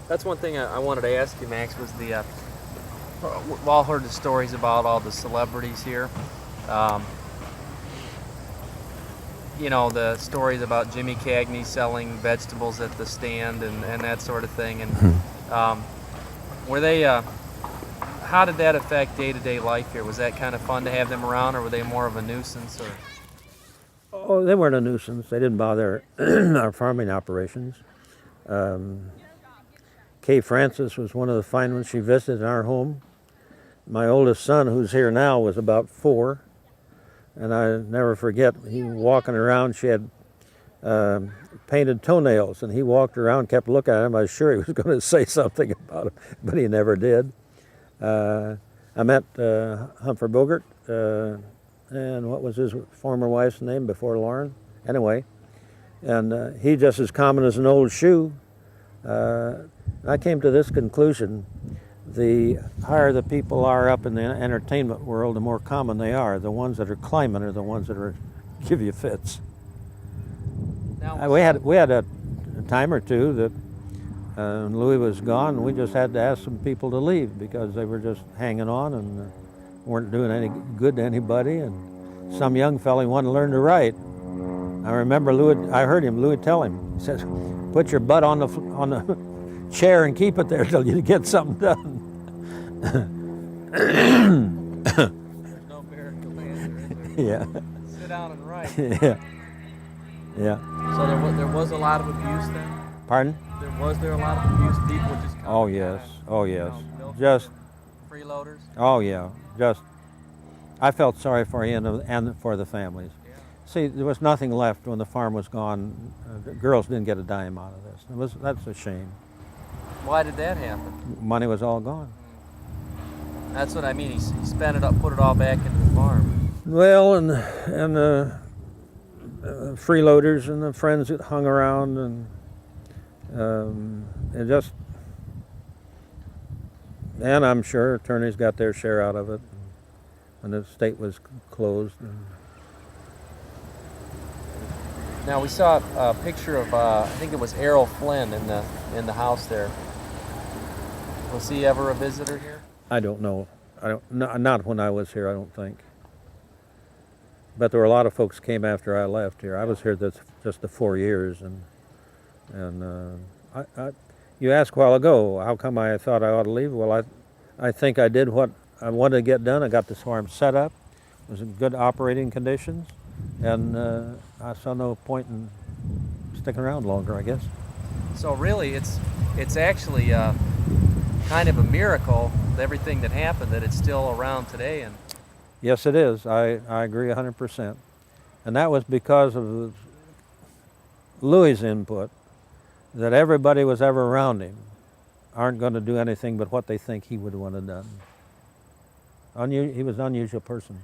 That's one thing I wanted to ask you, Max, was we've all heard the stories about all the celebrities here. Um, you know, the stories about Jimmy Cagney selling vegetables at the stand and that sort of thing. And were they, how did that affect day-to-day life here? Was that kind of fun to have them around, or were they more of a nuisance? Or? Oh, they weren't a nuisance. They didn't bother our farming operations. Kay Francis was one of the fine ones. She visited our home. My oldest son, who's here now, was about 4. And I never forget, he was walking around. She had painted toenails, and he walked around, kept looking at him. I was sure he was going to say something about him, but he never did. I met Humphrey Bogart, and what was his former wife's name before Lauren? Anyway, and he just as common as an old shoe. I came to this conclusion: the higher the people are up in the entertainment world, the more common they are. The ones that are climbing are the ones that are give you fits. We had a time or two that Louie was gone, and we just had to ask some people to leave because they were just hanging on and weren't doing any good to anybody. And some young fella wanted to learn to write. I remember I heard Louie tell him, he says, "Put your butt on the chair and keep it there till you get something done." There's no miracle answer, is there? Yeah. Sit down and write. Yeah. Yeah. So there was a lot of abuse then? Pardon? Was there a lot of abuse? People just come Oh yes. Oh yes. Just freeloaders? Oh yeah. Just I felt sorry for him and for the families. Yeah. See, there was nothing left when the farm was gone. The girls didn't get a dime out of this. That's a shame. Why did that happen? Money was all gone. That's what I mean. He spent it up, put it all back into the farm. Well, and the freeloaders and the friends that hung around, and it just, and I'm sure attorneys got their share out of it, and the estate was closed. Now we saw a picture of I think it was Errol Flynn in the house there. Was he ever a visitor here? I don't know. Not when I was here, I don't think. But there were a lot of folks came after I left here. I was here just the 4 years, and you asked a while ago, how come I thought I ought to leave? Well, I think I did what I wanted to get done. I got this farm set up. It was in good operating conditions, and I saw no point in sticking around longer, I guess. So really, it's actually kind of a miracle, everything that happened, that it's still around today. And yes, it is. I agree 100%. And that was because of Louie's input, that everybody was ever around him aren't going to do anything but what they think he would want to done. He was an unusual person.